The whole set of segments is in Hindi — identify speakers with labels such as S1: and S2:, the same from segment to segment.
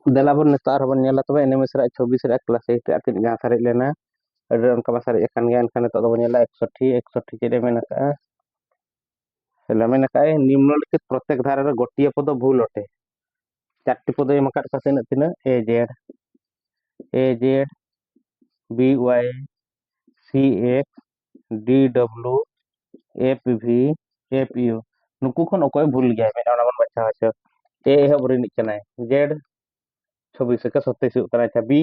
S1: ᱫᱮᱞᱟᱵᱚᱱ ᱱᱤᱛᱚᱜ ᱟᱨᱦᱚᱸ ᱵᱚᱱ ᱧᱮᱞᱟ ᱛᱚᱵᱮ ᱮᱱᱤᱢᱮᱥ ᱨᱮ 26 ᱨᱮ ᱠᱞᱟᱥ 8 ᱨᱮ ᱛᱤᱱᱟᱹᱜ ᱜᱟᱱ ᱥᱟᱨᱮᱡ ᱞᱮᱱᱟ ᱟᱹᱰᱤ ᱚᱱᱠᱟ ᱢᱟ ᱥᱟᱨᱮᱡ ᱟᱠᱟᱱ ᱜᱮᱭᱟ ᱮᱱᱠᱷᱟᱱ ᱱᱤᱛᱚᱜ ᱫᱚᱵᱚᱱ ᱧᱮᱞᱟ 61 ᱪᱮᱫ ᱮ ᱢᱮᱱ ᱟᱠᱟᱜᱼᱟ ᱢᱮᱱ ᱟᱠᱟᱜᱼᱟᱭ निम्नलिखित प्रत्येक धारा रे गोटिए पद भूल अटे चारटी पद एम आकाद का तीन तीन A Z B Y C X D W F V F U नुकु खन अकय भूल गया मेना ओना बन बाछा आछे ए एहब रिनिक कनाय जेड 26 के 27 हुई कना अच्छा बी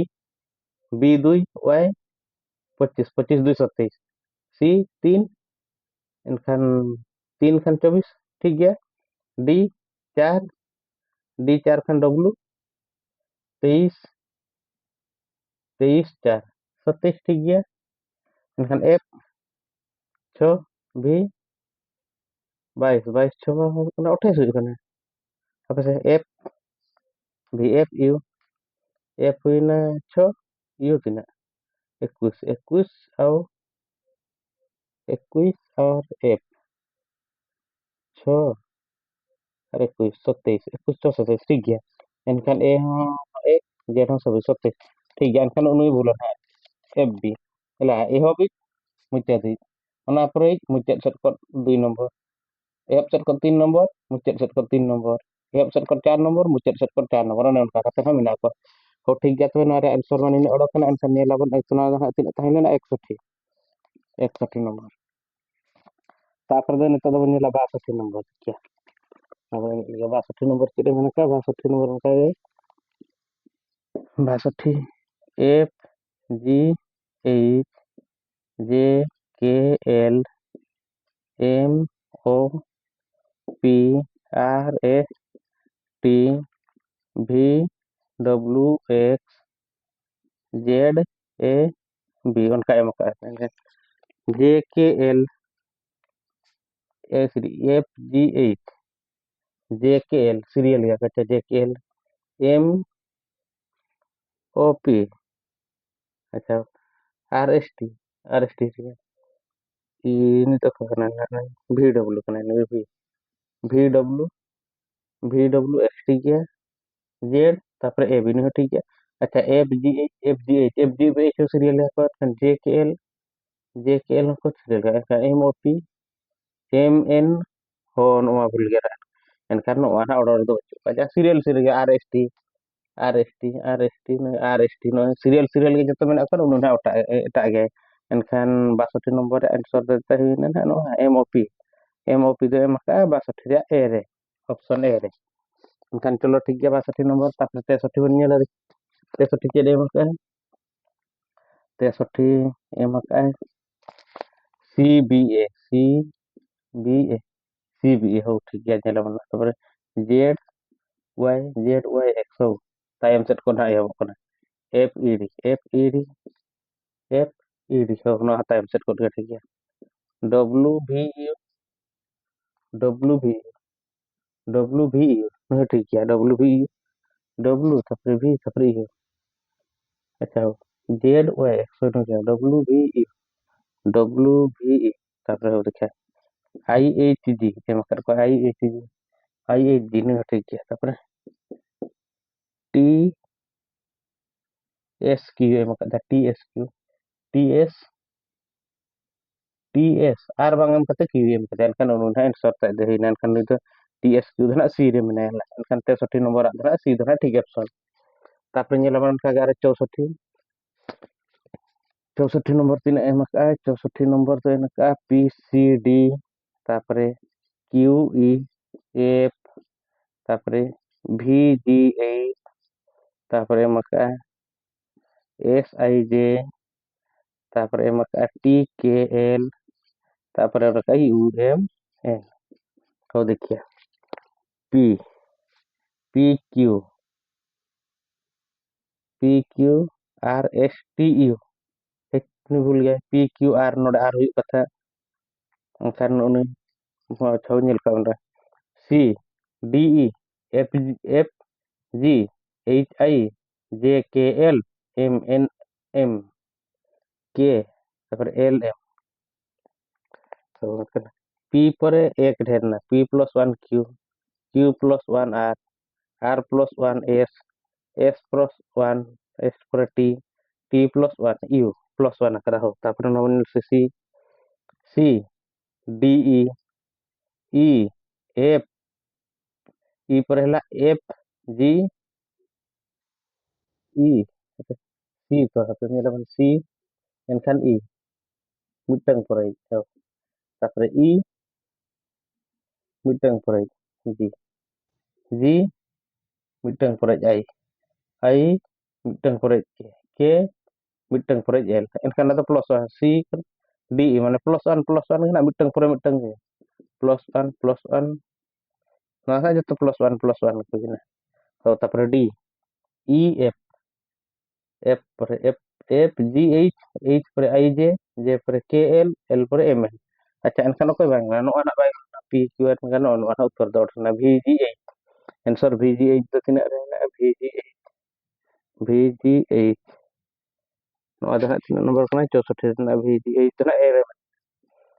S1: बी 2 वाई 25 25 2 27 सी 3 इनखान 3 खान 24 ठीक गया डी 4 डी 4 खान डब्ल्यू 23 23 4 27 ठीक गया इनखान एफ 6 भी 22 22 6 28 हुई कना apa sih F BF U F na 6 U tina 21 21 और 21 और F 6 और 21 27 21 6 27 ठीक गया एनखान A हो F Z हो 27 27 ठीक गया एनखान उनुई बोला है F B ହେଲା ଏହବି ମୁଚାଦି ଅନା ପରେ ମୁଚା ସେଟ कर 2 नंबर एफ सेट कर 3 नंबर मुचेट सेट कर 3 नंबर एफ सेट कर 4 नंबर मुचेट सेट कर 4 नंबर अने उनका कथा मेना को हो ठीक गया तो ना रे आंसर माने ओडोकना आंसर ने लाबन एकना तीन ताहलेना 61 61 नंबर तापर दो नितो दो नेला 62 नंबर क्या अब 62 नंबर के मेना का 62 नंबर का 62 F G H J K L M O P R S T भी W X Z A B उनका एम का J K L S F G H J K L serial या कच्चा J K L M O P अच्छा R S T ini to kana भी डब्ल्यू kana भी डब्ल्यू एक्स ठीक है जेड तापर ए बी नहीं ठीक है अच्छा एफ जी एच सीरियल है पर जे के एल को सीरियल है M O P M N हो नोआ भूल गया एनखान नोआ ना ऑर्डर दो अच्छा serial serial R S T no serial के जतो मेना कर उनु ना ओटा एटा गे एनखान 62 नंबर आंसर देते हुई ना नोआ एम ओ पी दो एम का 62 रे ए रे ऑप्शन ए रे एनखान चलो ठीक गया 62 नंबर तापर 63 बन नेला 63 चेड एम का 63 एम का सी बी ए सी बी ए हो ठीक गया चलो बना तापर जेड वाई एक्स हो तायम सेट को ना एम को F E D F E D हो ना तायम सेट को ठीक गया डब्ल्यू भी यू डब्ल्यू भी यू नहीं ठीक गया डब्ल्यू भी यू डब्ल्यू तापर भी तापर यू अच्छा जेड वाई एक्स हो गया डब्ल्यू भी यू तापर हो देखा आई एच जी एम कर को आई एच जी नहीं ठीक गया तापर टी एस क्यू एम कर T S Q T S R बांग एम करते क्यू एम करते एनखान उनु ना आंसर ता दे हिना एनखान नि तो टी एस क्यू धना सी रे मेना एनखान 63 नंबर धना सी धना ठीक ऑप्शन तापर नेलाबन का 64 नंबर तीन एम का 64 नंबर तो एनका पी सी डी तापर क्यू ई एफ तापर भी जी एच तापर एम का एस आई जे तापर एम का टी के एल तापर एम यू एम एन तो देखिए P P Q R S T U एक भूल गया पी क्यू आर नोड आर हुई कथा एनखान उनी छौ नेल का उनरा C D E F G H I J K L M N M के तापर एल एम तो पी पर एक ढेर ना P plus 1 Q plus 1 R plus 1 S S plus 1, S पर T plus 1, U plus 1 ଆକାର ହଉ ତାପରେ ନବନି C D E F E पर ହେଲା F G E C to hape nyelaban C enkhan E mitang porai hau tapre E mitang porai G G mitang porai I mitang porai K mitang porai L enkhan ada plus 1 C kan D E mana plus 1 kena mitang porai mitang je plus 1 nah saja tu plus 1 ko gina hau tapre D E F F पर F F G H H पर I J पर K L पर M N अच्छा एनखान ओके बांग ना नोआ ना बांग P Q R एनखान नोआ ना उत्तर दौड़ ना V G H answer V G H तो तिना रे ना V G H नोआ दा तिना नंबर kana 64 ना V G H तो ना ए रे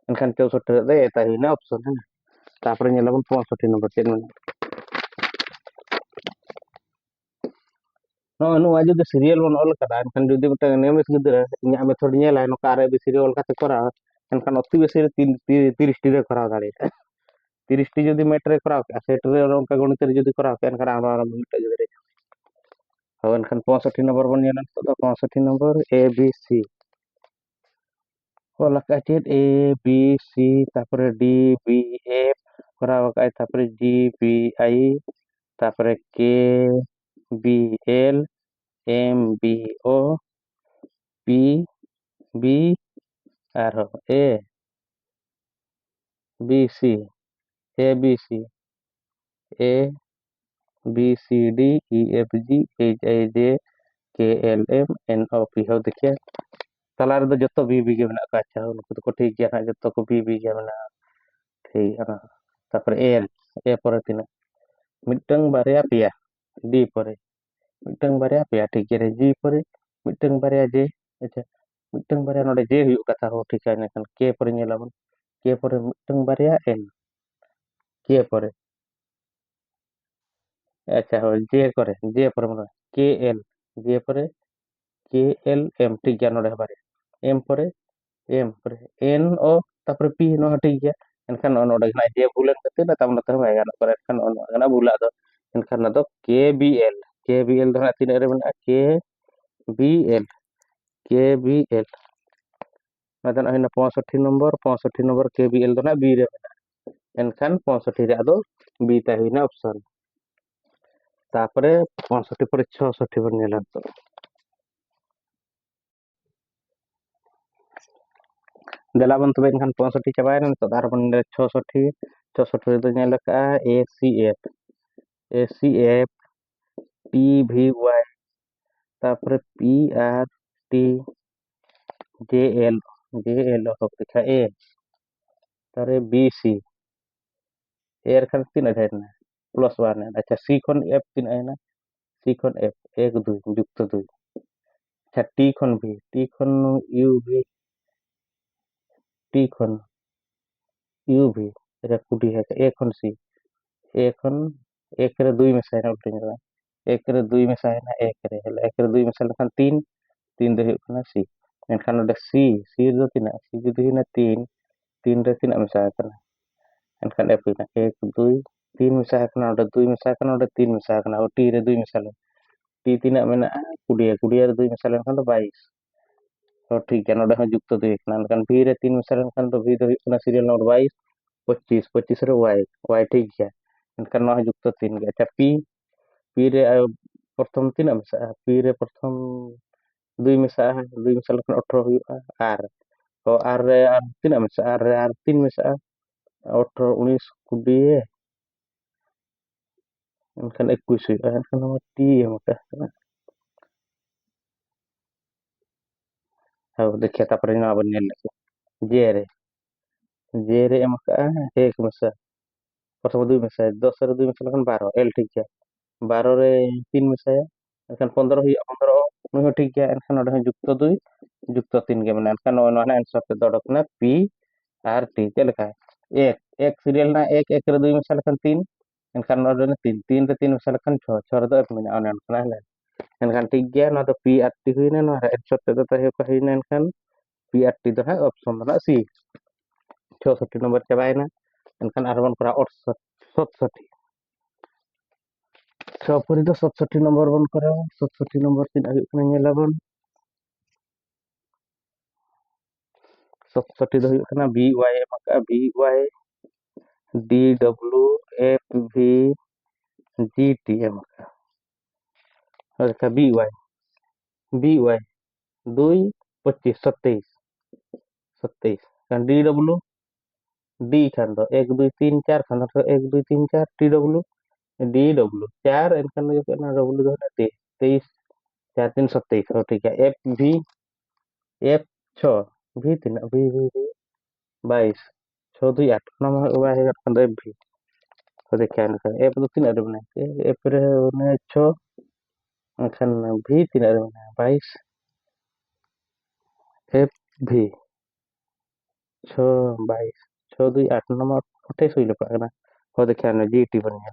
S1: एनखान 64 रे ए ताही ना ऑप्शन है ना तापर nyelabon 65 number chain no no aja the serial one all kada kan jodi mata nemes gidra inya method nyela no kare be serial kate kora kan অতি বেশি 30 টি রে করা দাঁড়িয়ে 30 টি যদি ম্যাটরে করা সেট রে অঙ্ক গণিতের যদি করা এনখান আমরা মিনিট যদি হবে এনখান 65 নম্বর বন নিলাম তো 65 নম্বর এ বি সি ওলা কাছে এ বি সি তারপরে ডি বি এফ করা কায় তারপরে জি বি আই তারপরে K B L M B O P B R A B C A B C A B C D E F G H I J K L M N O P हो देखिए तला रे जो बी बी के मेना का अच्छा उनको तो ठीक गया ना जो को बी बी के मेना ठीक है ना तापर एल ए पर तीन मिटंग बारया पिया डी पर मिटंग बारया पिया ठीक है जी पर मिटंग बारया जे अच्छा मिटंग बारया नोडे जे हुयु कथा हो ठीक है ना के पर नेलाबन के पर मिटंग बारया एल के पर अच्छा हो जे पर मन के एल जे पर के एल एम ठीक है नोडे बारे एम पर एम पर एन ओ तापर पी नो ठीक गया एनखान नोडे ना जे भूलन कते ना तब नते बाय गाना पर एनखान ना भूला दो एनखान ना दो के बी एल दो ना तीन रे बना बी एल के बी एल ना दो ना 65 नंबर के बी एल दो ना बी रे एनखान 65 रे आदो बी ता हुईना ऑप्शन तापरे 65 पर 66 पर नेला तो देलाबन तबे एनखान 65 चाबाय ना तो तारबन 66 तो नेला का ए सी एफ टी भी वाई तापरे P R T J L हो देखा ए तारे बी सी एर खान तीन है ना प्लस 1 है अच्छा सी खन एफ तीन है ना सी खन एफ 1 2 युक्त 2 अच्छा टी खन यू भी टी खन यू भी এটা কুটি আছে এখন সি এখন এক রে দুই মেশাই না উল্টে যাবে এক রে দুই মেশাই না এক রে দুই মেশাই লেখান তিন তিন রে ᱦᱩᱭᱩᱜ ᱠᱟᱱᱟ ᱥᱤ ᱮᱱᱠᱷᱟᱱ ᱱᱚᱰᱮ ᱥᱤ ᱨᱮᱫᱚ ᱛᱤᱱᱟᱹᱜ ᱥᱤ ᱡᱩᱫᱤ ᱦᱩᱭᱱᱟ তিন রে তিনাᱜ ᱢᱮᱥᱟ ᱟᱠᱟᱱᱟ एनखान एफ हुईना 1 2 3 मेसा आकना ओडे 2 मेसा आकना ओडे 3 मेसा आकना ओ टी रे 2 मेसा ले टी तीना मेना कुडिया रे 2 मेसा लेनखान तो 22 तो ठीक है नोडे हो जुक्त 2 एकना एनखान भी रे 3 मेसा लेनखान तो भी दो हुई सीरियल नंबर 22 25 रे वाई वाई ठीक गया एनखान नो जुक्त 3 गया अच्छा पी रे प्रथम तीना मेसा पी रे प्रथम 2 मेसा 2 मेसा लेनखान 18 हुआ आर तो आर रे आर तीना मेसा आर रे आर 3 मेसा 18 19 20 एनखान 21 हुआ एनखान नोमा टी एम का हाँ देखिए तापर ना बन नेल जे रे एम का एक मेसा प्रथम 2 मेसा 10 रे 2 मेसा लेखान 12 एल ठीक गया 12 रे 3 मेसा एनखान 15 हुआ 15 नुई हो ठीक गया एनखान ओडे जुक्त 2 जुक्त 3 के माने एनखान नो ना आंसर पे दड़क ना पी आर टी के लिखा है एक सीरियल ना एक रे 2 मेसा लेखान 3 एनखान ओडे 3 3 रे 3 मेसा लेखान 6 6 रे 1 मेना ऑन एनखान है एनखान ठीक गया ना तो पी आर टी हुईना ना आंसर तेदो ताहे का हुईना एनखान पी आर टी दो है ऑप्शन दो ना सी 66 नंबर चाबायना एनखान आरबन करा 67 छपरी दो 67 नंबर बन करा 67 नंबर तीन आगे कना नेलाबन 67 दो हुई कना बी वाई एमका B Y D W F V G T एमका और B Y 2 25 27 27 kan D W D खान दो 1 2 3 4 खान दो 1 2 3 4 टी डब्ल्यू डी डब्ल्यू 4 एनखान जो कना डब्ल्यू दो ना 23 4 3 27 हो ठीक है एफ 6 वी तीन V 22 6 2 8 nama Y kan do F V तो देखिए एनखान एफ दो तीन अरे बनाए एफ रे ने 6 एनखान वी तीन अरे बनाए 22 एफ वी 6 22 6 2 8 nama 28 हुई लेपा करना हो देखिए ना जी टी बन गया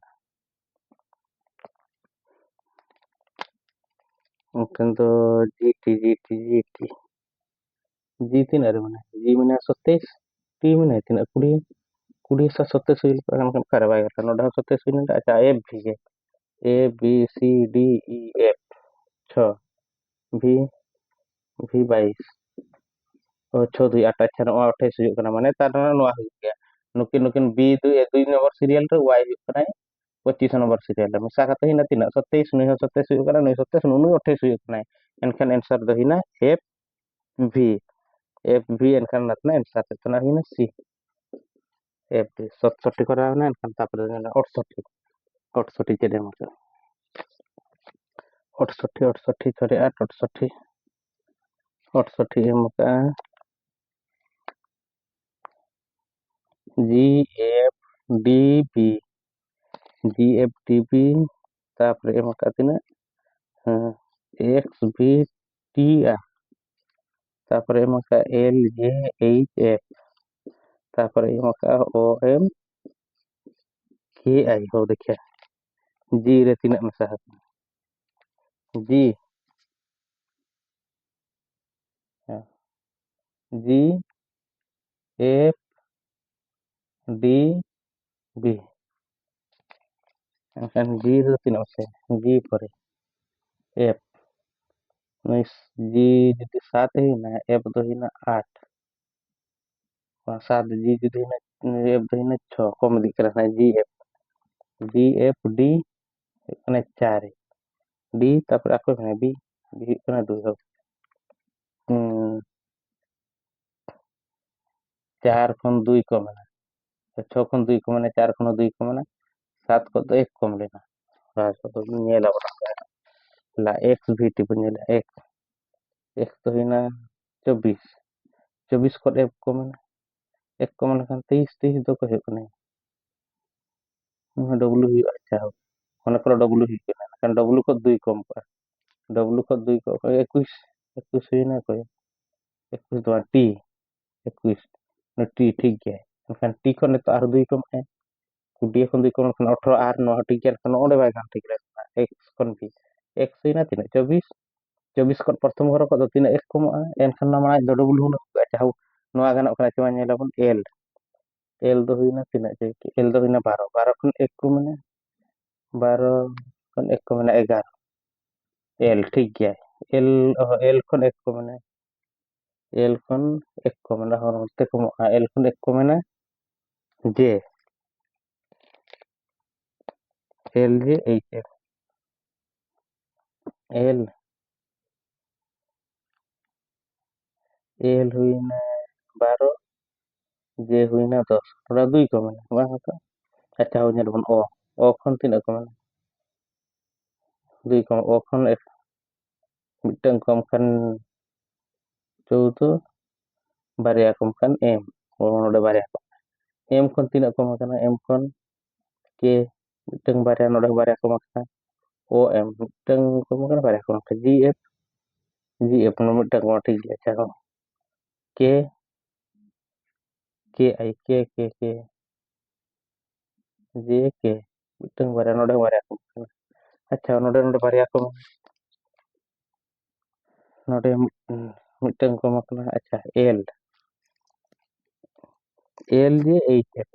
S1: एनखान तो जी टी जी तीन अरे बनाए जी मैंने 27 टी मैंने तीन 20 20 सा 27 हुई Lepa kan kare bai kan udah 27 हुई ना अच्छा एफ भी है A B C D E F 6 V V 22 और 6 2 8 अच्छा नवा 28 हुई करना माने तार नवा हुई गया नुकिन नुकिन बी 2 2 नंबर सीरियल रे वाई हुई करना 25 नंबर सीरियल रे मिसा kata hina tina 27 नुई 27 हुई करना नुई 27 नुई 28 हुई करना एनखान आंसर दो hina एफ वी एनखान नातना आंसर तेतना hina सी एफ वी 67 करा ना एनखान तापर 68 68 चले मतलब 68 68 छरे 8 68 68 एमका जी एफ डी बी जी एफ डी बी तापर एमका tina एक्स बी टी आ तापर एमका एल जे एच एफ तापर एमका ओ एम के आई हो देखिए जी रे तीना मेसा जी जी एफ डी बी एनखान जी रे तीना मेसा जी परे एफ नुई जी जुदी 7 ही ना एफ दो ही ना 8 7 जी जुदी ही ना एफ दो ही ना 6 कम दी करना जी एफ डी कने 4 डी तापर ako kena बी बी कना 2 हो 4 खन 2 को मना 6 खन 2 को मना 4 खन 2 को मना 7 को तो 1 कम लेना राज को तो नेला बना ला एक्स वीटी पुनेला एक्स तो हिना 24 24 को एफ को मना 1 को मना kan 23 23 दो को है नहीं डब्ल्यू ही अच्छा हो mana kalau डब्ल्यू ही kan डब्ल्यू को 2 कम पर डब्ल्यू को 2 को 21 21 हुई ना कोई 21 तो टी 21 no टी ठीक है kan टी को ने तो आर 2 कम है कुडिया kon 2 कम kan 18 आर no ठीक है kan onde bai kan ठीक है x kon भी x हुई ना 3 24 24 kon प्रथम घर को 3 x कम एनखान ना माना दो डब्ल्यू हुना अच्छा नवा गाना kana cuma nyelabon l l do huina tina l do huina 12 12 kon 1 को माने 12 kon 1 को माने 11 एल ठीक है एल एल खन एक को माने एल खन एक को माने हरते को एल खन एक को माने J L J H F L L हुईना 12 जे हुईना 10 थोड़ा 2 को माने bang का अच्छा हो nyelbon o खन तीन को माने 2 को o खन एक मिटeng को kan 14 बारिया को kan m नोडे बारिया को m खन तीन को माने m खन के मिटeng बारिया नोडे बारिया को माने ओ एम मिटeng को माने बारिया को जी एफ नो मिटeng को ठीक है अच्छा के के आई के जे के मिटeng बारिया नोडे बारिया को अच्छा नोडे नोडे बारिया को ᱱᱚᱰᱮ ᱢᱤᱫᱴᱟᱝ ᱠᱚ ᱮᱢᱟ ᱠᱟᱱᱟ ᱟᱪᱪᱷᱟ ᱮᱞ ᱡᱮ এইচ এফ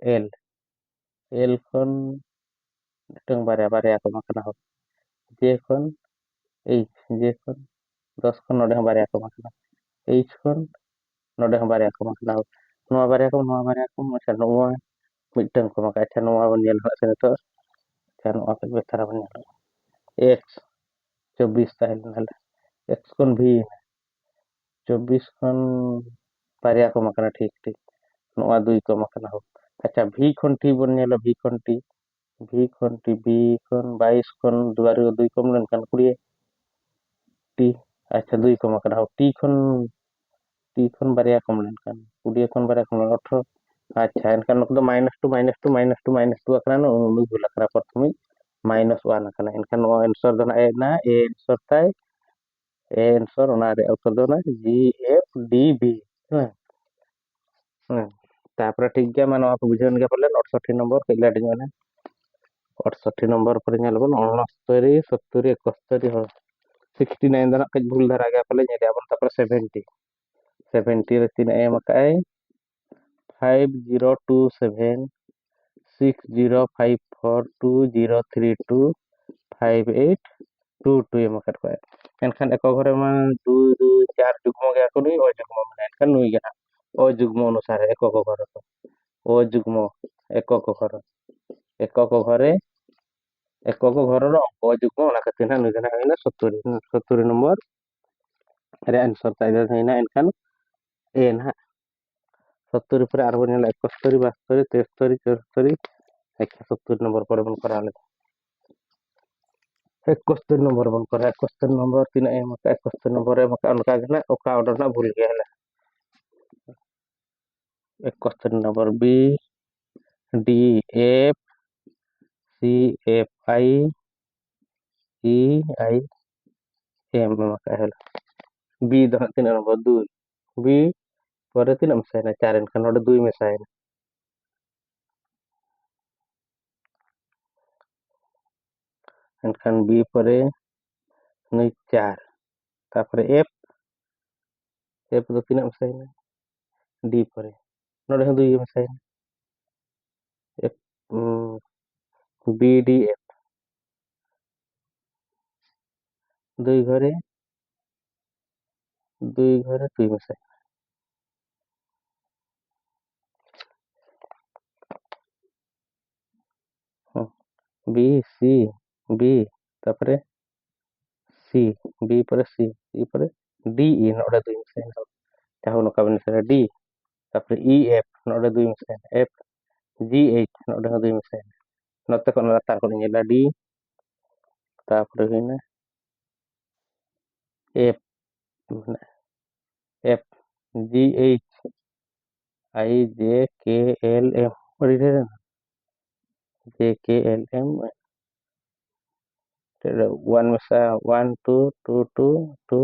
S1: এল ᱠᱷᱚᱱ ᱢᱤᱫᱴᱟᱝ ᱵᱟᱨᱭᱟ ᱠᱚ ᱮᱢᱟ ᱠᱟᱱᱟ জে ᱠᱷᱚᱱ জে ᱠᱷᱚᱱ 10 ᱠᱷᱚᱱ ᱱᱚᱰᱮ ᱦᱚᱸ ᱵᱟᱨᱭᱟ ᱠᱚ ᱮᱢᱟ ᱠᱟᱱᱟ এইচ ᱠᱷᱚᱱ ᱱᱚᱰᱮ ᱦᱚᱸ ᱵᱟᱨᱭᱟ ᱠᱚ ᱮᱢᱟ ᱠᱟᱱᱟ ᱱᱚᱣᱟ ᱵᱟᱨᱭᱟ ᱠᱚ ᱟᱪᱪᱷᱟ ᱱᱚᱣᱟ ᱢᱤᱫᱴᱟᱝ ᱠᱚ ᱮᱢᱟ ᱠᱟᱱᱟ ᱟᱪᱪᱷᱟ ᱱᱚᱣᱟ ᱵᱚᱱ ᱧᱮᱞ ᱦᱟᱸᱜ ᱥᱮ ᱱᱤᱛᱚᱜ ᱟᱪᱪᱷᱟ ᱱᱚᱣᱟ ᱠᱚ ᱵᱮᱥ ᱵᱚᱱ ᱧᱮᱞ এক্স 24 ᱛᱟᱦᱮᱸ ᱞᱮᱱᱟ এক্স ᱠᱷᱚᱱ ভি 24 ᱠᱷᱚᱱ ᱵᱟᱨᱭᱟ ᱠᱚ ᱮᱢᱟ ᱠᱟᱱᱟ ᱴᱷᱤᱠ ᱱᱚᱣᱟ 2 ᱠᱚ ᱮᱢᱟ ᱠᱟᱱᱟ ᱟᱪᱪᱷᱟ ᱵᱷি ᱠᱷᱚᱱ ᱴᱤ ᱵᱚᱱ ᱧᱮᱞᱟ ᱵᱷি ᱠᱷᱚᱱ ᱴᱤ ᱵি ᱠᱷᱚᱱ 22 ᱠᱷᱚᱱ 2 কম লেনখান 20 টি আচ্ছা 2 কম করা হোক টি খন বারিয়া কম লেনখান 20 খন বারিয়া কম 18 আচ্ছা এনখান নকদো -2 আকানা না অনু ভুল আকানা প্রথমে -1 আকানা এনখান ও আনসার দনা এ না এ আনসার তাই এ আনসার ওনা রে উত্তর দনা জি এফ ডি বি হ্যাঁ হ্যাঁ তারপরে ঠিক গিয়া মানে আপনি বুঝেন গিয়া বললেন 68 নম্বর কইলা ডিং মানে 68 নম্বর पर ñelbon 69 70 71 हो 69 ᱫᱚ ᱱᱟᱜ ᱠᱟᱹᱡ ᱵᱷᱩᱞ ᱫᱷᱟᱨᱟ ᱜᱮᱭᱟ ᱯᱟᱞᱮ ᱧᱮᱞᱮᱟᱵᱚᱱ ᱛᱟᱯᱚᱨᱮ 70 ᱨᱮ ᱛᱤᱱᱟᱹᱜ ᱮᱢ ᱟᱠᱟᱜᱼᱟᱭ 5027 60542032 5822 এম আকার কয় এনখান এক ঘরে মা 2 2 4 যুগ্ম গয়া কো নুই ও যুগ্ম মানে এনখান নুই গয়া ও যুগ্ম অনুসারে একক ঘর ও যুগ্ম একক ঘর একক ঘরে একক ঘরর অঙ্ক যুগ্ম ওনা খাতির না নুই গনা হইনা 70 নম্বর রে আনসার তাই হইনা এনখান এ না 70 পরে আর বন 71 72 73 74 71 নম্বর পরে বন করা হলে 71 নম্বর বন করা 71 নম্বর তিন এম 71 নম্বর এম অনকা গনা ওকা অর্ডার না ভুল গয়া হলা 71 নম্বর B D F C F I E I M maka hela B do তিন নম্বর 2 বি পরে তিন মেশাইনা 4 এনখান নডে 2 মেশাইনা এনখান বি পরে নুই 4 তারপরে এফ do তিন মেশাইনা ডি পরে নডে 2 মেশাইনা এফ বি ডি এফ 2 ঘরে 2 মেশাই বি সি বি তারপরে সি বি পরে সি ই পরে ডি ই নডে 2 মেশাইনা tahu no kaben sa D তারপরে ই এফ নডে 2 মেশাইনা এফ জি এইচ নডে 2 মেশাইনা নতে কোন লাতার কোন নিলা ডি তারপরে হইনা F F G H I J K L M পড়ি রে জে কে এল এম 1 মেশা 1 2 2 2 2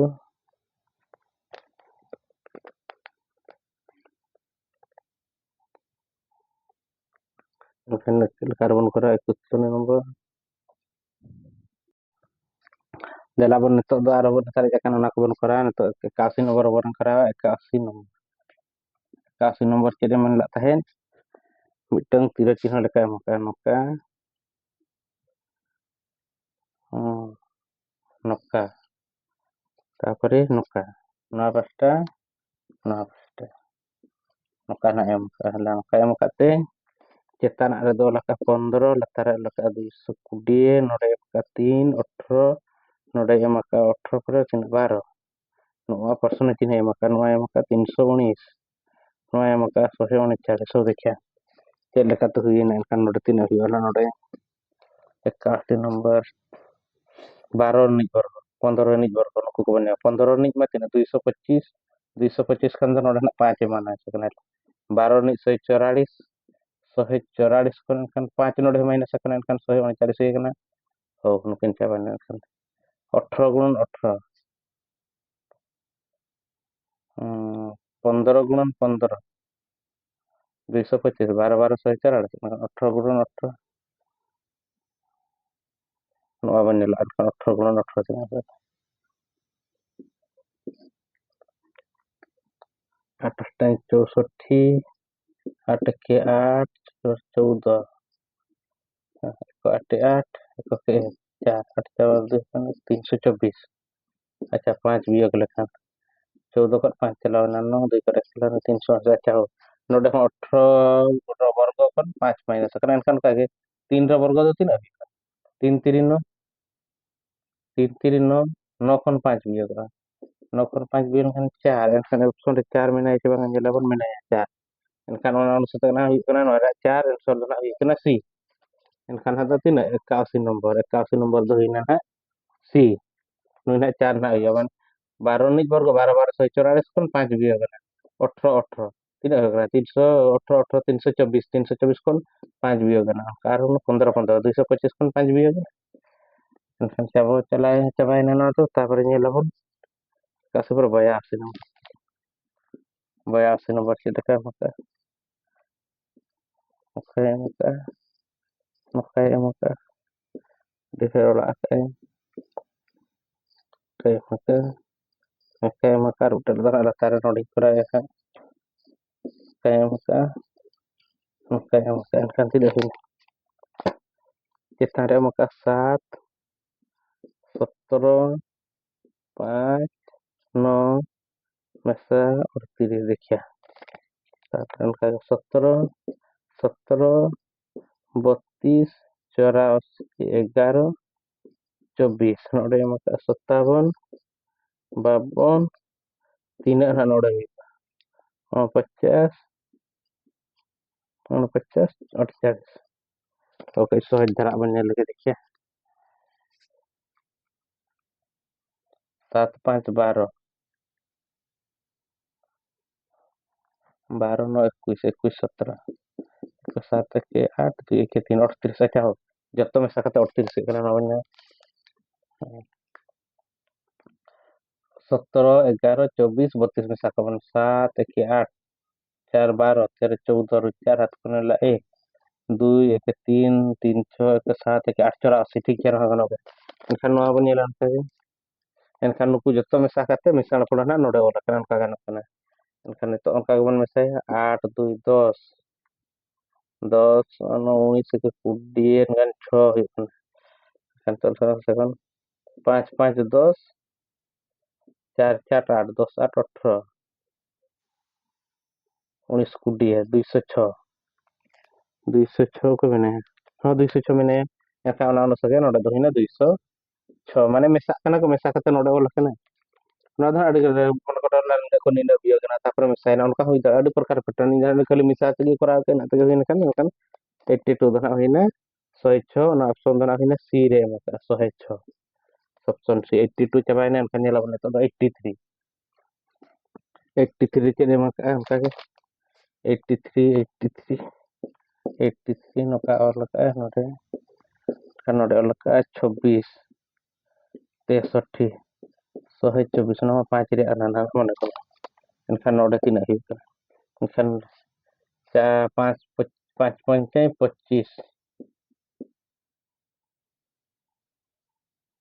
S1: এখানে কার্বন করা 71 নম্বর দেলাবন নিতক do aro bon sari akan ona ko bon kora nitok 81 nomor bon kora 81 nomor 81 nomor cede man lak tahen mitang tira cihna leka maka noka noka তারপরে নোকা নয় পাঁচটা noka na em kahla noka em kate cetan ada do laka 15 latara laka 220 node ka 3 18 node em ka 18 pore tin 12 noa persona chin em ka noa em ka 319 noa em ka 139 so dekha check लेका तो हुई ना इनका नोटे तीन हुई ना नोटे 81 नंबर 12 निक वर्ग 15 निक वर्ग नुकु को बने 15 निक मा तीन 225 खान दो नोटे ना 5 माना है सकना 12 निक 144 खान 5 नोटे माइनस सकना खान 139 है कना हो नुकिन चाबाने खान 18 गुणन 18 15 गुणन 15 225 12 12 144 18 गुणन 18 नवा बने ला 18 गुणन 18 8 64 8 के 8 14 1 8 8 1 के 4 8 4 2 324 अच्छा 5 वियोग लेखान 14 को 5 चलावना 9 2 को चलावना 380 अच्छा हो नोडे 18 वर्ग को 5 माइनस करना इनका का 3 रो वर्ग दो 3 अभी 3 3 9 3 3 9 9 खन 5 वियोग 9 खन 5 वियोग खान 4 इनका ऑप्शन रे 4 में नहीं बंग जेला बन में नहीं 4 इनका अनुसार ना हुई करना 4 आंसर ना हुई करना सी इनका हदा 3 81 नंबर दो हिना है सी नुना 4 ना हुई 12 निज वर्ग 12 12 144 खन 5 वियोग 18 18 तीन होगा 318 18 324 खन 5 वियोग ना कार 15 15 225 खन 5 वियोग इनका चाबो चलाए चबाई ना तो तापर nyelabon kasih berbaya baya nomor kita kan maka diferola maka udah ada taran nodi kura ya kan maka kan tidak ini kita ada maka 7 17 5 9 masa और फिर देखिए साधारण का 17 17 32 84 11 24 नोड़े मका 57 52 तीन ना नोड़े 50 49 48 ओके सहज धरा बन लगे देखिए 7 5 12 12 9 21 21 17 7 के 8 2 1 3 38 अच्छा हो जब तो मैं सकता 38 करना ना 17 11 24 32 में सकावन 7 1 8 4 12 13 14 4 हाथ को ला 1 2 1 3 3 6 1 7 1 8 84 ठीक है रहा गनो एनखान नोआ बन येला एनखान नुकु जत्तो में साकाते मिसाल पड़ा ना नोडे ओला kan का गाना कना एनखान तो onka बन में से 8 2 10 10 19 के 20 एनखान 6 एनखान तो सेवन 5 5 10 4 4 8 10 8 18 19 20 206 206 को मैंने हाँ 206 मैंने एनखान ओना सके नोडे दो हिना 206 माने मेसा कना को मेसा कते नोडे ओला कना ना धा अड़ी मन कटर लान को निना बियो कना तापर मेसा ना उनका होई दा अड़ी प्रकार पैटर्न इन खाली मिसा तगी करा के ना तगी होइन खान एनखान 82 दा होइना 106 ना ऑप्शन दा होइना सी रे मका 106 ऑप्शन सी 82 चबाइना एनखान नेला बने तो 83 83 के मका उनका के 83 83 83 नका और लगा नोडे नोडे और लगा 26 63 124 नमा 5 रे अनाना मने को एनखान नोडे तीन ही एनखान 4 5 5 5 25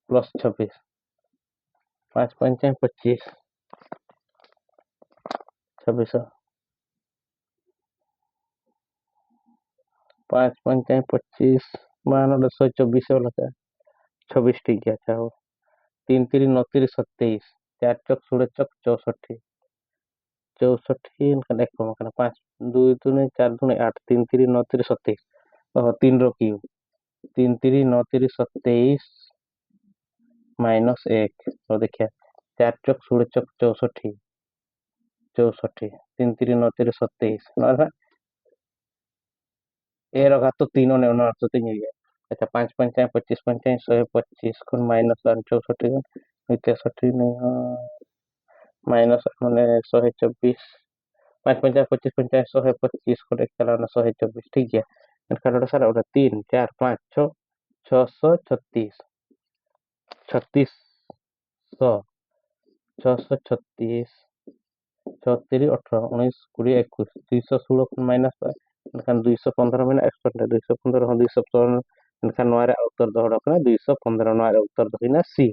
S1: प्लस 26 5 5 25 26 5 5 25 मान 124 वाला का 26 ठीक है अच्छा हो 3 3 9 3 27 4 चौक 16 चौक 64 64 इनका एक कम करना 5 2 2 4 2 8 3 3 9 3 27 और 3 रो क्यू 3 3 9 3 27 माइनस 1 तो देखिए 4 चौक 16 चौक 64 64 3 3 9 3 27 ना ए रखा तो तीनों ने उन्होंने तो तीन ही है अच्छा 5 5 25 5 125 को माइनस 64 63 नहीं माइनस मैंने 124 5 5 25 5 125 को देख चला 124 ठीक है इनका रोड सारा उधर 3 4 5 6 636 3600 636 34 18 19 20 21 216 माइनस इनखान 215 में एक्सपेक्ट 215 हाँ 215 इनखान नोआ रे उत्तर दो हड़ा कना 215 नोआ रे उत्तर दो हिना सी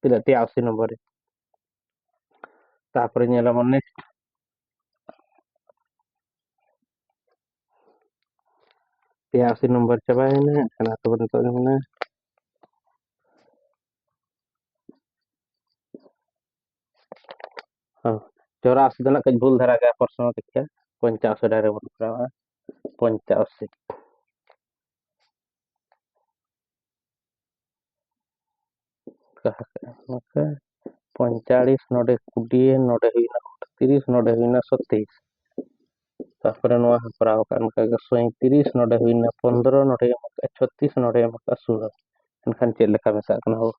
S1: तिला 83 नंबर रे तापर नेला मन 83 nomor cabain ya karena tuh bentuknya mana. Corak sudah nak kejbul dhara gaya personal kecil poncak saudara berapa poncak sih maka poncalis node kudien node hina 30 node hina 36 তারপরে নোয়া haprawakan kaga 37 node hina 15 node maka 36 node maka 16 enkan cek leka mesa kana ho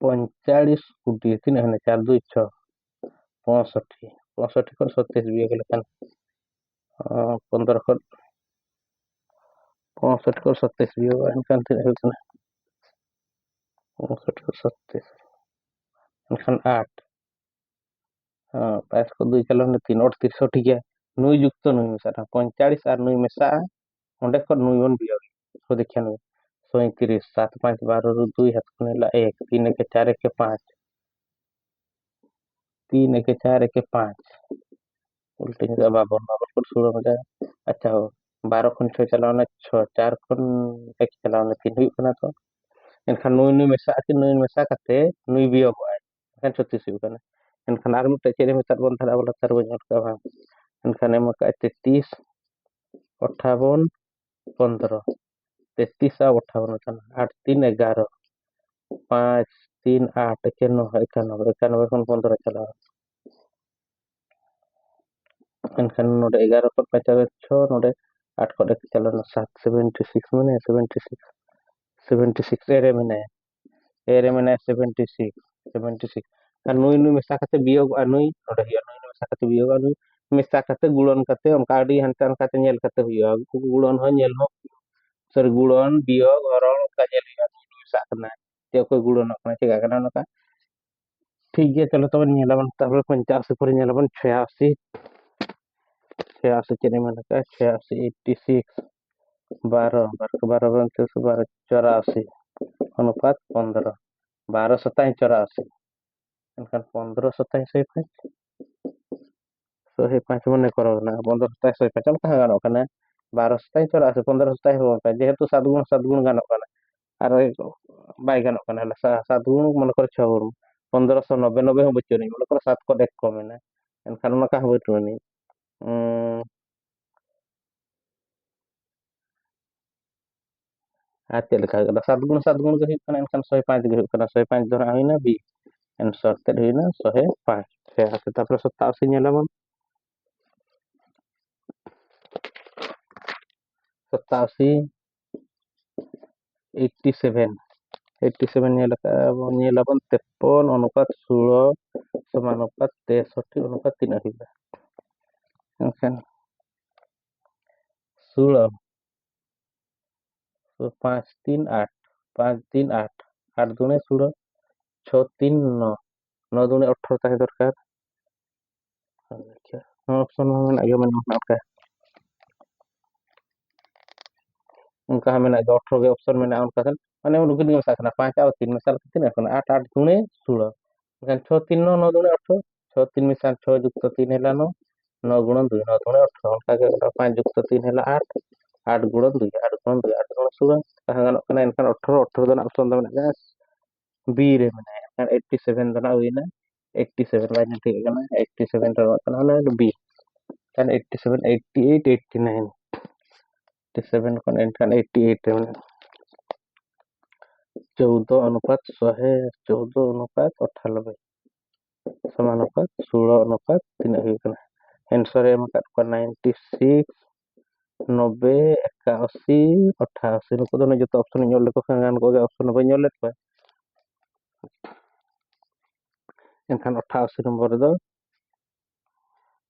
S1: 45 kudien tin hana 4 2 6 65 65 kon 36 biya lekan 15 kon 65 kon 37 biya enkan tin hana 65 kon 37 enkan 8 पाँच को दुई चलो तीन और 63 गया नुई युक्त नुई मेसा 45 और नुई मेसा ओंडे को नुई वन बिया सो देखिया नुई 37 7 5 12 रु 2 हाथ को नेला 1 3 के 4 के 5 3 के 4 के 5 उल्टे के बाबर बाबर को सुरो मजा अच्छा हो 12 खन 6 चलावना 6 4 खन 1 चलावना 3 हुई कना तो एनखान नुई नुई मेसा के नुई मेसा काते नुई बिया को आय एनखान 36 हुई कना एनखान आर मिटे चेरे मेसा बन धरा वाला तार बन का भाग एनखान एम का 33 58 15 33 और 58 था 8 3 11 5 3 8 91 91 91 kon 15 चला एनखान नोडे 11 kon 5 6 नोडे 8 kon 1 चला 7 76 मैंने 76 76 ere मैंने 76 76 kan nui nui mesa kate biog anui node hiya nui nui mesa kate biog anui mesa kate gulon kate onka adi hantan kate nyel kate huya gulon ho nyel ho sir gulon biog orong ka nyel hiya nui nui mesa kana te ko gulon kana cega kana naka ठीक है चलो तो nyelaban tabar 85 पर nyelaban 86 86 चने में का 86 86 12 12 के 12 बनते 12 84 अनुपात 15 12 27 84 kan 15 27 5 5 mane karo na 15 27 5 kan gano kana 12 27 84 15 27 5 যেহেতু 7 গুণ গানো kana আর বাই গানো kana la 7 গুণ মনে করে 6 গুণ 1590 90 ho bocor ni mone karo 7 ko dek kome na kan maka ho bocor ni ate lekha kada 7 गुण ke huyuk kana kan 105 ge huyuk kana 105 dora huina bi answer te huina 105 se ate tapre 87 nyelaban 87 87 87 nyelaban 53 अनुपात 16 समानुपात 63 अनुपात 3 huila kan 16 तो 5 3 8 5 3 8 8 दूने 16 6 3 9 9 दूने 18 ताकि दरकार देखिए ऑप्शन में आगे मैंने आपका उनका हमें ना 18 के ऑप्शन में ना उनका माने उनके लिए मसा करना 5 और 3 मिसाल कितने करना 8 8 दूने 16 kan 6 3 9 9 दूने 18 6 3 मिसाल 6 युक्त 3 हेला 9 9 गुणन 2 9 दूने 18 उनका के 5 युक्त 3 हेला 8 8 गुणन 2 8 गुणन 2 8 गुणन 16 कहां गानो कना इनका 18 18 दना ऑप्शन दो ना बी रे मैंने kan 87 दना हुईना 87 लाइन ठीक है ना 87 रो कना ना बी kan 87 88 89 87 kon kan 88 मैंने 14 अनुपात 100 14 अनुपात 98 समानुपात 16 अनुपात 3 हुई कना आंसर एम का 96 90 81 88 नुको दो जो option ñol ko kan ko option ba ñol let pa एनखान 88 number दो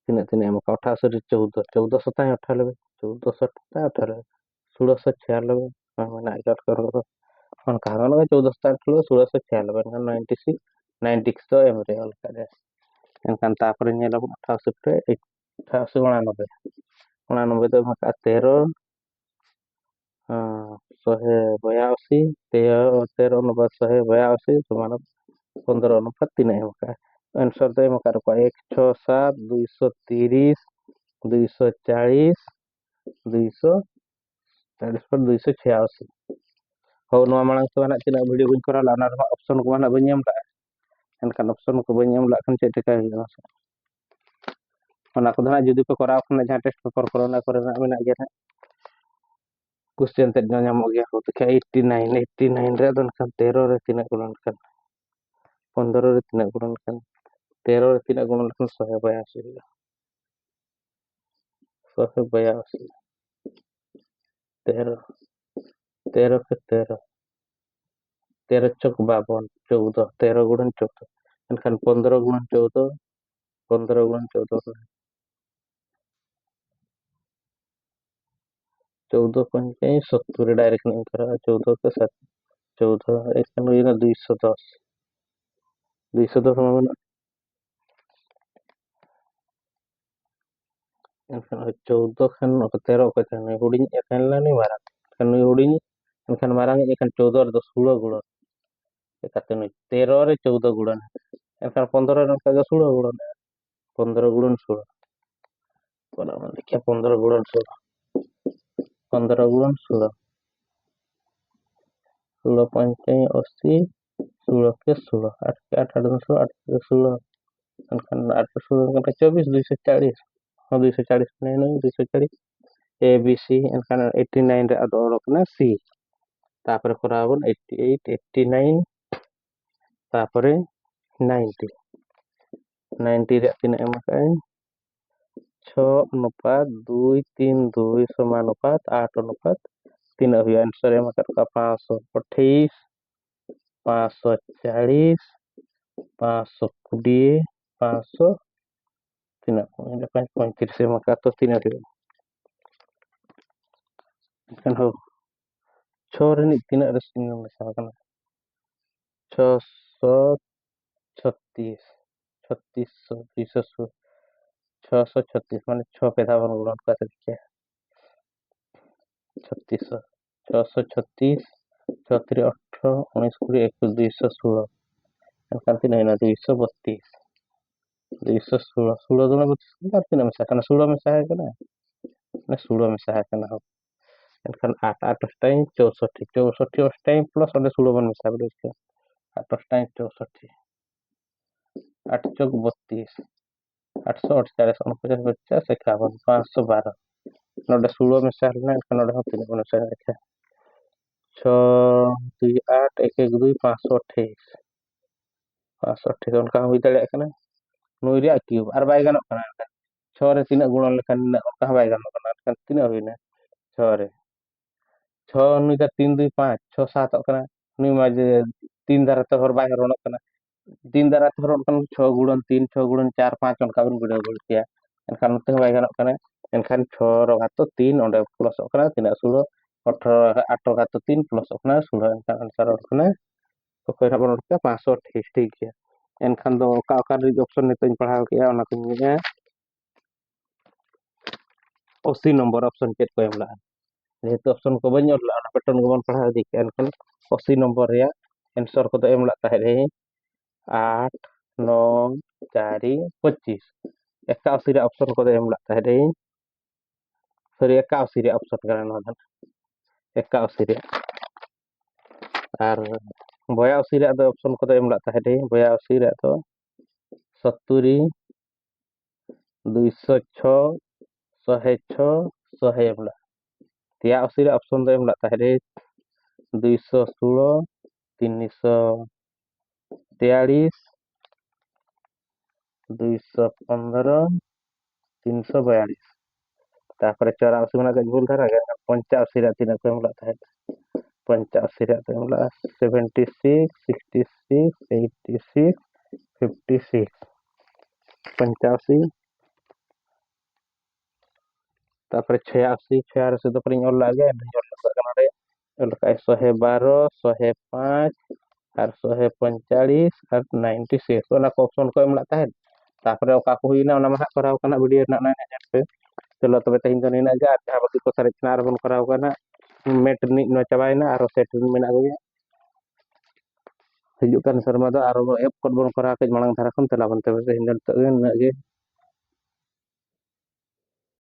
S1: तीन तीन एम का 88 14 14 27 98 14 27 98 16 96 मैंने आइट करो तो on karon ga 14 start lo 1696 kan 96 96 तो एम रे ऑल का एनखान तापर ñela 88 पे 88 89 89 तो मका 13 ଶହେ 82 13 ଅନୁପାତ 182 ସମାନ 15 ଅନୁପାତ 3 ମକା आंसर तो मकार को 167 230 240, 240 पर 286. Hau nowah malang tuh anak tina video bañ koral ana rema option ko anak bañ em dak. Enkhan option ko bañ em dak kan cek tekai huyu. Ona ko dana judi pe koraw kena jahan test paper corona korenak menak ge nak. Question ted nyamuk ge ko te 89 re don kan 13 re tina gunan kan. 15 re tina gunan kan. 13 re tina gunan kan 182. 182. 13 13 ke 13. 13 चौक 52, 14, 13 गुणन 14. एनखान 15 गुणन 14, 15 गुणन 14 14 पंचाई 70 डायरेक्ट नहीं करा 14 के 7 14 एक kan ini 210 210 sama mana kan 14 kan 13 ke kan huding kan lah ni marang kan huding kan marang kan 14 itu 16 gulan kata ni 13 re 14 gulan kan 15 kan kagak 16 gulan 15 gulan 16 pada mana dia 15 gulan 16 15 gulan 16 16 पंचाई 80 16 के 16 8 के 8 8 16 8 के 16 kan 8 ke 16 kan 24 240 oh 240 नहीं 240 A B C kan 89 re ado orok na C tapore korabon 88 89 tapore 90 90 re tina emakai 6 अनुपात 2 3 2 समानुपात 8 अनुपात 3 हुआ answer emakat ka 528 540 520 500 tina ini 5.3 emakat to tina huआ kan ho 6 re ni tina resmi misalkan 636 36 636 माने 6 पे था गुणन का तरीका 36 636 34 18 19 20 21 216 kan tidak na 232 216 16 dona betul tidak misalkan 16 misalkan na 16 misalkan kan 8 atas time 64 64 time plus ada 16 misalkan berarti atas time 64 8 चौक 32 848 49 50 51 512 नोडे 16 misalnya kan नोडे हो 3 misalnya 6 2 8 1 1 2 528 528 onka hui daᱲᱮᱭᱟᱜ ᱠᱟᱱᱟ ᱱᱩᱭ ᱨᱮᱭᱟᱜ ᱠᱤᱭᱩᱵ ᱟᱨ ᱵᱟᱭ ᱜᱟᱱᱚᱜ ᱠᱟᱱᱟ 6 रे तीना गुणन लेखान onka ᱦᱚᱸ ᱵᱟᱭ ᱜᱟᱱᱚᱜ ᱠᱟᱱᱟ ᱮᱱᱠᱷᱟᱱ ᱛᱤᱱᱟᱹᱜ ᱦᱩᱭᱱᱟ 6 रे 6 नुई का 3 2 5 6 7 ᱚᱜ ᱠᱟᱱᱟ नुई मा जे 3 ᱫᱟᱨᱟ ᱛᱮ ᱦᱚᱨ ᱵᱟᱭ ᱦᱚᱨᱚᱱᱚᱜ ᱠᱟᱱᱟ 3 ᱫᱟᱨᱟ ᱛᱮ ᱦᱚᱨᱚᱱ ᱠᱟᱱᱟ 6 गुणन 3 6 गुणन 4 5 onka bon gudaw gol kiya एनखान नोते हᱚᱸ ᱵᱟᱭ ᱜᱟᱱᱚᱜ ᱠᱟᱱᱟ एनखान 6 रो घातो 3 onde plus ᱚᱜ ᱠᱟᱱᱟ ᱛᱤᱱᱟᱹᱜ 16 18 8 घातो 3 plus ᱚᱜ ᱠᱟᱱᱟ 16 एनखान आंसर ᱚᱜ ᱠᱟᱱᱟ ᱚᱠᱚᱭ ᱱᱟᱜ ᱵᱚᱱ ᱚᱰᱚᱠᱟ 528 ᱴᱷᱤक ᱜᱮᱭᱟ एनखान दो ओका ओका ᱨᱮ ऑप्शन ᱱᱤᱛᱚᱜ ᱯᱟᱲᱦᱟᱣ ᱠᱮᱜᱼᱟ ᱚᱱᱟ ᱠᱚᱧ ᱧᱮᱞᱟ 80 नंबर ऑप्शन चेक को एम लगा जेहेतु ऑप्शन को बन ऑल लगा पैटर्न को बन पढ़ा दी एनखान 80 नंबर रे आंसर को एम लगा ताहे 8 9 4 25 81 रे ऑप्शन को एम लगा ताहे सॉरी 81 रे ऑप्शन करना ना 81 रे और 82 रे दो ऑप्शन को एम लगा ताहे 82 रे तो 70 206 106 100 एम लगा 83 रे ऑप्शन एम लगा ताहे 216 343 215 342 तापर 84 में गज भूल धरा गया 85 रे तीन को एम लगा ताहे 85 रे तो एम लगा 76 66 86 56 85 तापर 86 86 तो पर ऑल लगा ऑल लगा रे ऑल का 112 105 और 145 और 96 ओना को ऑप्शन को एम लगा ताहे तापर ओका को हुईना ओना मा कराव kana वीडियो ना ना पे चलो तबे तहिन तो निना गे जहां बाकी को सारे चना बन कराव kana मेट नि नो चाबायना आरो सेट मेना गया हिजुक kan serma do aro app को बन कराव के मांग धारा खन तला बन तबे तहिन तो